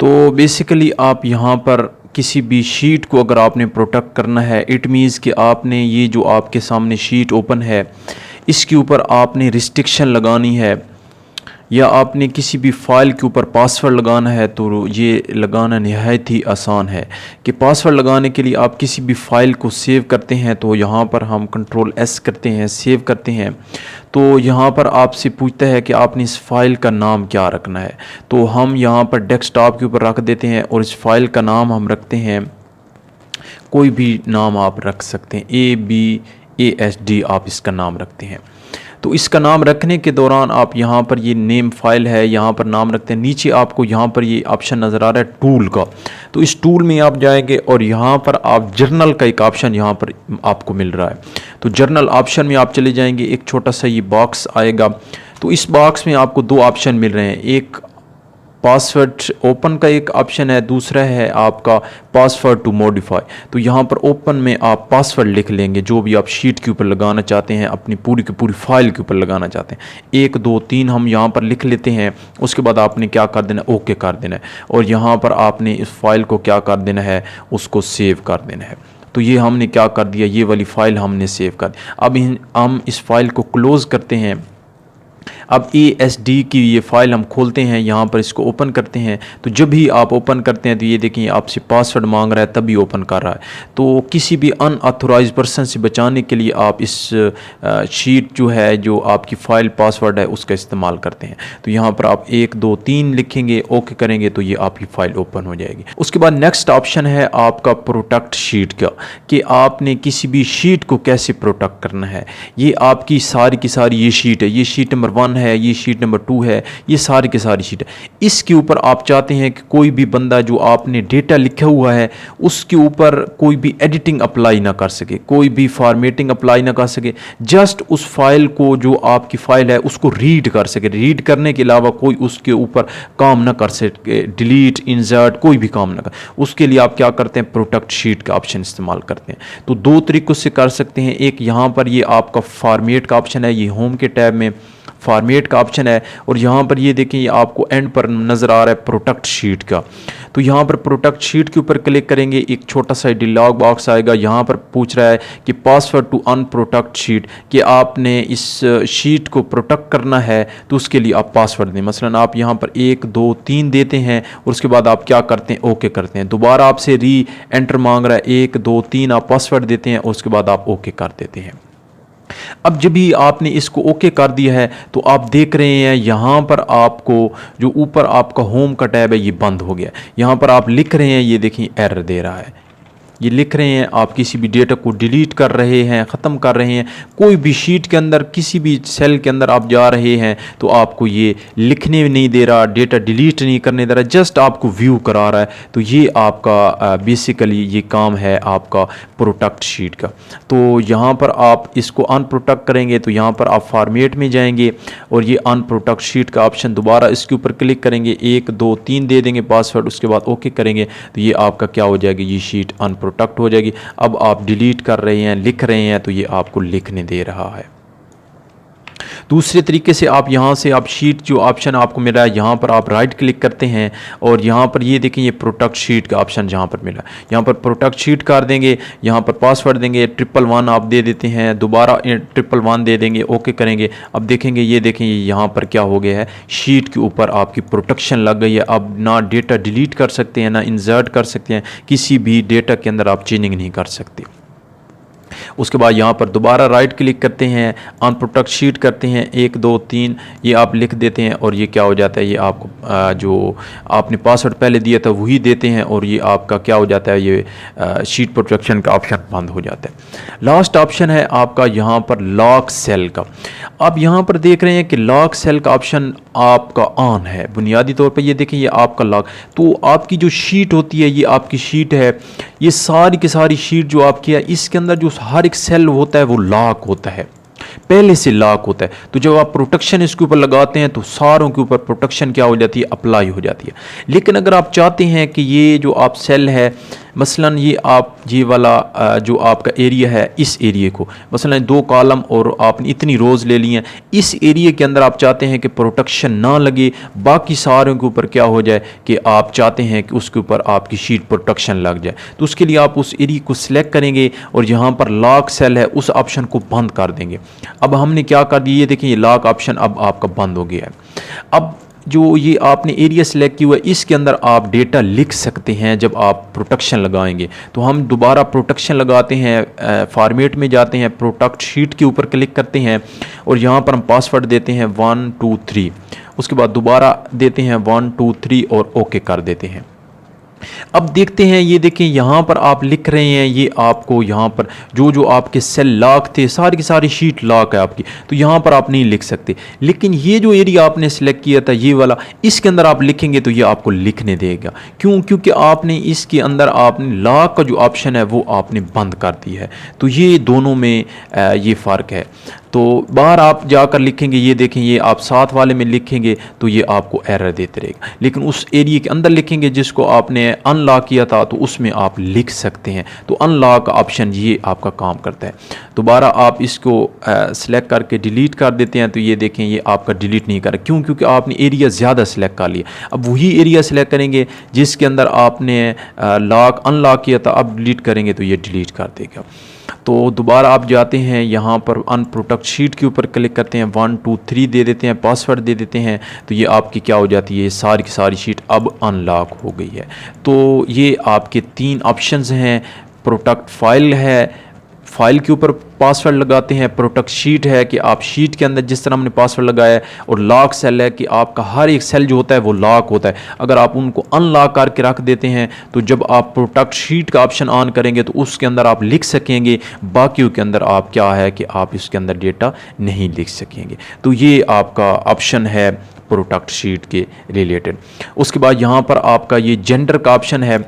तो बेसिकली आप यहाँ पर किसी भी शीट को अगर आपने प्रोटेक्ट करना है, इट मीन्स कि आपने ये जो आपके सामने शीट ओपन है इसके ऊपर आपने रिस्ट्रिक्शन लगानी है या आपने किसी भी फ़ाइल के ऊपर पासवर्ड लगाना है, तो ये लगाना नहायत ही आसान है। कि पासवर्ड लगाने के लिए आप किसी भी फ़ाइल को सेव करते हैं तो यहाँ पर हम कंट्रोल एस करते हैं, सेव करते हैं, तो यहाँ पर आपसे पूछता है कि आपने इस फ़ाइल का नाम क्या रखना है। तो हम यहाँ पर डेस्कटॉप के ऊपर रख देते हैं और इस फ़ाइल का नाम हम रखते हैं, कोई भी नाम आप रख सकते हैं, ABASD आप इसका नाम रखते हैं। तो इसका नाम रखने के दौरान आप यहाँ पर ये नेम फाइल है, यहाँ पर नाम रखते हैं। नीचे आपको यहाँ पर ये ऑप्शन नज़र आ रहा है टूल का, तो इस टूल में आप जाएंगे और यहाँ पर आप जर्नल का एक ऑप्शन यहाँ पर आपको मिल रहा है। तो जर्नल ऑप्शन में आप चले जाएंगे, एक छोटा सा ये बॉक्स आएगा। तो इस बॉक्स में आपको दो ऑप्शन मिल रहे हैं, एक पासवर्ड ओपन का एक ऑप्शन है, दूसरा है आपका पासवर्ड टू मॉडिफाई। तो यहाँ पर ओपन में आप पासवर्ड लिख लेंगे जो भी आप शीट के ऊपर लगाना चाहते हैं, अपनी पूरी की पूरी फाइल के ऊपर लगाना चाहते हैं। 1 2 3 हम यहाँ पर लिख लेते हैं। उसके बाद आपने क्या कर देना है, ओके कर देना है और यहाँ पर आपने इस फाइल को क्या कर देना है, उसको सेव कर देना है। तो ये हमने क्या कर दिया, ये वाली फ़ाइल हमने सेव कर दी। अब हम इस फाइल को क्लोज़ करते हैं। अब ASD की ये फ़ाइल हम खोलते हैं, यहाँ पर इसको ओपन करते हैं। तो जब भी आप ओपन करते हैं तो ये देखिए आपसे पासवर्ड मांग रहा है, तभी ओपन कर रहा है। तो किसी भी अनऑथोराइज्ड पर्सन से बचाने के लिए आप इस शीट जो है, जो आपकी फ़ाइल पासवर्ड है, उसका इस्तेमाल करते हैं। तो यहाँ पर आप 1 2 3 लिखेंगे, ओके करेंगे तो ये आपकी फ़ाइल ओपन हो जाएगी। उसके बाद नेक्स्ट ऑप्शन है आपका प्रोटेक्ट शीट का, कि आपने किसी भी शीट को कैसे प्रोटेक्ट करना है। ये आपकी सारी की सारी ये शीट है, ये शीट नंबर 1 है, ये शीट नंबर 2 है, ये सारी की सारी शीट है। इसके ऊपर आप चाहते हैं कि कोई भी बंदा जो आपने डेटा लिखा हुआ है उसके ऊपर कोई भी एडिटिंग अप्लाई ना कर सके, कोई भी फॉर्मेटिंग अप्लाई ना कर सके, जस्ट उस फाइल को जो आपकी फ़ाइल है उसको रीड कर सके। रीड करने के अलावा कोई उसके ऊपर काम ना कर सके, डिलीट इंसर्ट कोई भी काम ना कर। उसके लिए आप क्या करते हैं, प्रोटेक्ट शीट का ऑप्शन इस्तेमाल करते हैं। तो 2 तरीक़ों से कर सकते हैं। एक यहाँ पर ये आपका फॉर्मेट का ऑप्शन है, ये होम के टैब में फॉर्मेट का ऑप्शन है, और यहाँ पर ये देखें, ये आपको एंड पर नज़र आ रहा है प्रोटेक्ट शीट का। तो यहाँ पर प्रोटेक्ट शीट के ऊपर क्लिक करेंगे, एक छोटा सा डायलॉग बॉक्स आएगा। यहाँ पर पूछ रहा है कि पासवर्ड टू अनप्रोटेक्ट शीट, कि आपने इस शीट को प्रोटेक्ट करना है तो उसके लिए आप पासवर्ड दें। मसलन आप यहाँ पर 1 2 3 देते हैं और उसके बाद आप क्या करते हैं, ओके करते हैं। दोबारा आपसे री एंटर मांग रहा है, 1 2 3 आप पासवर्ड देते हैं और उसके बाद आप ओके कर देते हैं। अब जब भी आपने इसको ओके कर दिया है तो आप देख रहे हैं यहाँ पर आपको जो ऊपर आपका होम का टैब है ये बंद हो गया। यहाँ पर आप लिख रहे हैं, ये देखिए एरर दे रहा है, ये लिख रहे हैं आप किसी भी डेटा को डिलीट कर रहे हैं, ख़त्म कर रहे हैं। कोई भी शीट के अंदर, किसी भी सेल के अंदर आप जा रहे हैं तो आपको ये लिखने नहीं दे रहा, डेटा डिलीट नहीं करने दे रहा, जस्ट आपको व्यू करा रहा है। तो ये आपका बेसिकली ये काम है आपका प्रोटेक्ट शीट का। तो यहाँ पर आप इसको अनप्रोटेक्ट करेंगे तो यहाँ पर आप फॉर्मेट में जाएंगे और ये अनप्रोटेक्ट शीट का ऑप्शन, दोबारा इसके ऊपर क्लिक करेंगे, 1 2 3 दे देंगे पासवर्ड, उसके बाद ओके करेंगे तो ये आपका क्या हो जाएगी, ये शीट प्रोटेक्ट हो जाएगी। अब आप डिलीट कर रहे हैं, लिख रहे हैं तो ये आपको लिखने दे रहा है। दूसरे तरीके से आप यहाँ से आप शीट जो ऑप्शन आपको मिला है, यहाँ पर आप राइट क्लिक करते हैं और यहाँ पर ये देखें, ये प्रोटेक्ट शीट का ऑप्शन जहाँ पर मिला है, यहाँ पर प्रोटेक्ट शीट कर देंगे। यहाँ पर पासवर्ड देंगे, 111 आप दे देते हैं, दोबारा 111 दे देंगे, ओके करेंगे। अब देखेंगे, ये देखें, यहाँ पर क्या हो गया है, शीट के ऊपर आपकी प्रोटेक्शन लग गई है। अब ना डेटा डिलीट कर सकते हैं, ना इंसर्ट कर सकते हैं, किसी भी डेटा के अंदर आप चेंजिंग नहीं कर सकते। उसके बाद यहाँ पर दोबारा राइट क्लिक करते हैं, अनप्रोटेक्ट शीट करते हैं, 1 2 3 ये आप लिख देते हैं और ये क्या हो जाता है, ये आपको जो आपने पासवर्ड पहले दिया था वही देते हैं और ये आपका क्या हो जाता है, ये शीट प्रोटेक्शन का ऑप्शन बंद हो जाता है। लास्ट ऑप्शन है आपका यहाँ पर लॉक सेल का। अब यहाँ पर देख रहे हैं कि लॉक सेल का ऑप्शन आपका ऑन है बुनियादी तौर पर। ये देखें, ये आपका लॉक, तो आपकी जो शीट होती है, ये आपकी शीट है, ये सारी की सारी शीट जो आपकी है, इसके अंदर जो हर एक सेल होता है वो लॉक होता है, पहले से लॉक होता है। तो जब आप प्रोटेक्शन इसके ऊपर लगाते हैं तो सारों के ऊपर प्रोटेक्शन क्या हो जाती है, अप्लाई हो जाती है। लेकिन अगर आप चाहते हैं कि ये जो आप सेल है, मसलन ये आप ये वाला जो आपका एरिया है, इस एरिया को मसलन 2 कॉलम और आपने इतनी रोज़ ले ली हैं, इस एरिया के अंदर आप चाहते हैं कि प्रोटेक्शन ना लगे, बाकी सारों के ऊपर क्या हो जाए कि आप चाहते हैं कि उसके ऊपर आपकी शीट प्रोटेक्शन लग जाए। तो उसके लिए आप उस एरिया को सिलेक्ट करेंगे और यहाँ पर लॉक सेल है उस ऑप्शन को बंद कर देंगे। अब हमने क्या कर दिया, ये देखिए ये लॉक ऑप्शन अब आपका बंद हो गया है। अब जो ये आपने एरिया सेलेक्ट किया हुआ है, इसके अंदर आप डेटा लिख सकते हैं जब आप प्रोटेक्शन लगाएंगे। तो हम दोबारा प्रोटेक्शन लगाते हैं, फॉर्मेट में जाते हैं, प्रोटेक्ट शीट के ऊपर क्लिक करते हैं और यहाँ पर हम पासवर्ड देते हैं 1 2 3, उसके बाद दोबारा देते हैं 1 2 3 और ओके कर देते हैं। अब देखते हैं, ये देखें यहाँ पर आप लिख रहे हैं, ये आपको यहाँ पर जो जो आपके सेल लॉक थे, सारी की सारी शीट लॉक है आपकी, तो यहाँ पर आप नहीं लिख सकते। लेकिन ये जो एरिया आपने सेलेक्ट किया था ये वाला, इसके अंदर आप लिखेंगे तो ये आपको लिखने देगा। क्यों? क्योंकि आपने इसके अंदर आपने लॉक का जो ऑप्शन है वो आपने बंद कर दिया है। तो ये दोनों में ये फ़र्क है। तो बाहर आप जाकर लिखेंगे, ये देखें ये आप साथ वाले में लिखेंगे तो ये आपको एरर देते रहेगा। लेकिन उस एरिया के अंदर लिखेंगे जिसको आपने अनलॉक किया था तो उसमें आप लिख सकते हैं। तो अनलॉक ऑप्शन ये आपका काम करता है। दोबारा आप इसको सिलेक्ट करके डिलीट कर देते हैं तो ये देखें ये आपका डिलीट नहीं कर रहा। क्यों? क्योंकि आपने एरिया ज़्यादा सिलेक्ट कर लिया। अब वही एरिया सिलेक्ट करेंगे जिसके अंदर आपने लॉक अनलॉक किया था, अब डिलीट करेंगे तो ये डिलीट कर देगा। तो दोबारा आप जाते हैं यहाँ पर अनप्रोटेक्ट शीट के ऊपर क्लिक करते हैं, 1 2 3 दे देते हैं, पासवर्ड दे देते हैं, तो ये आपकी क्या हो जाती है, सारी की सारी शीट अब अनलॉक हो गई है। तो ये आपके 3 ऑप्शंस हैं। प्रोटेक्ट फाइल है, फाइल के ऊपर पासवर्ड लगाते हैं, प्रोटेक्ट शीट है कि आप शीट के अंदर जिस तरह हमने पासवर्ड लगाया है, और लॉक सेल है कि आपका हर एक सेल जो होता है वो लॉक होता है। अगर आप उनको अनलॉक करके रख देते हैं तो जब आप प्रोटेक्ट शीट का ऑप्शन ऑन करेंगे तो उसके अंदर आप लिख सकेंगे, बाकियों के अंदर आप क्या है कि आप इसके अंदर डेटा नहीं लिख सकेंगे। तो ये आपका ऑप्शन है प्रोटेक्ट शीट के रिलेटेड। उसके बाद यहाँ पर आपका ये जेंडर का ऑप्शन है।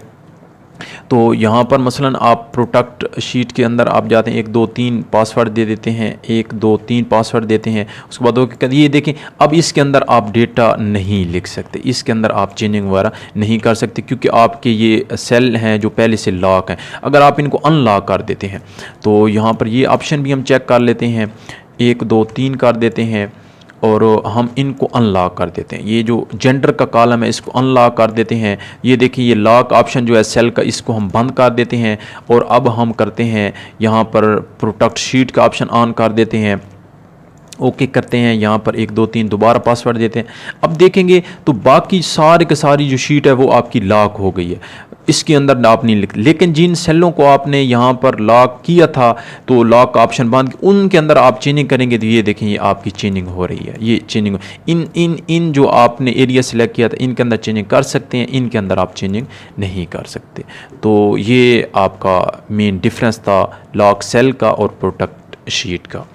तो यहाँ पर मसलन आप प्रोटेक्ट शीट के अंदर आप जाते हैं, 1 2 3 पासवर्ड दे देते हैं, 1 2 3 पासवर्ड देते हैं, उसके बाद ओके। ये देखें अब इसके अंदर आप डेटा नहीं लिख सकते, इसके अंदर आप चेंजिंग वगैरह नहीं कर सकते क्योंकि आपके ये सेल हैं जो पहले से लॉक हैं। अगर आप इनको अनलॉक कर देते हैं तो यहाँ पर ये ऑप्शन भी हम चेक कर लेते हैं, 1 2 3 कर देते हैं और हम इनको अनलॉक कर देते हैं। ये जो जेंडर का कॉलम है इसको अनलॉक कर देते हैं। ये देखिए ये लॉक ऑप्शन जो है सेल का, इसको हम बंद कर देते हैं और अब हम करते हैं यहाँ पर प्रोटेक्ट शीट का ऑप्शन ऑन कर देते हैं, ओके करते हैं। यहाँ पर 1 2 3 दोबारा पासवर्ड देते हैं। अब देखेंगे तो बाकी सारी की सारी जो शीट है वो आपकी लॉक हो गई है, इसके अंदर आप नहीं लिख। लेकिन जिन सेलों को आपने यहाँ पर लॉक किया था तो लॉक का ऑप्शन बंद, उनके अंदर आप चेंजिंग करेंगे तो ये देखें ये आपकी चेंजिंग हो रही है। ये चेंजिंग इन जो आपने एरिया सेलेक्ट किया था इनके अंदर चेंजिंग कर सकते हैं, इनके अंदर आप चेंजिंग नहीं कर सकते। तो ये आपका मेन डिफरेंस था लॉक सेल का और प्रोटेक्ट शीट का।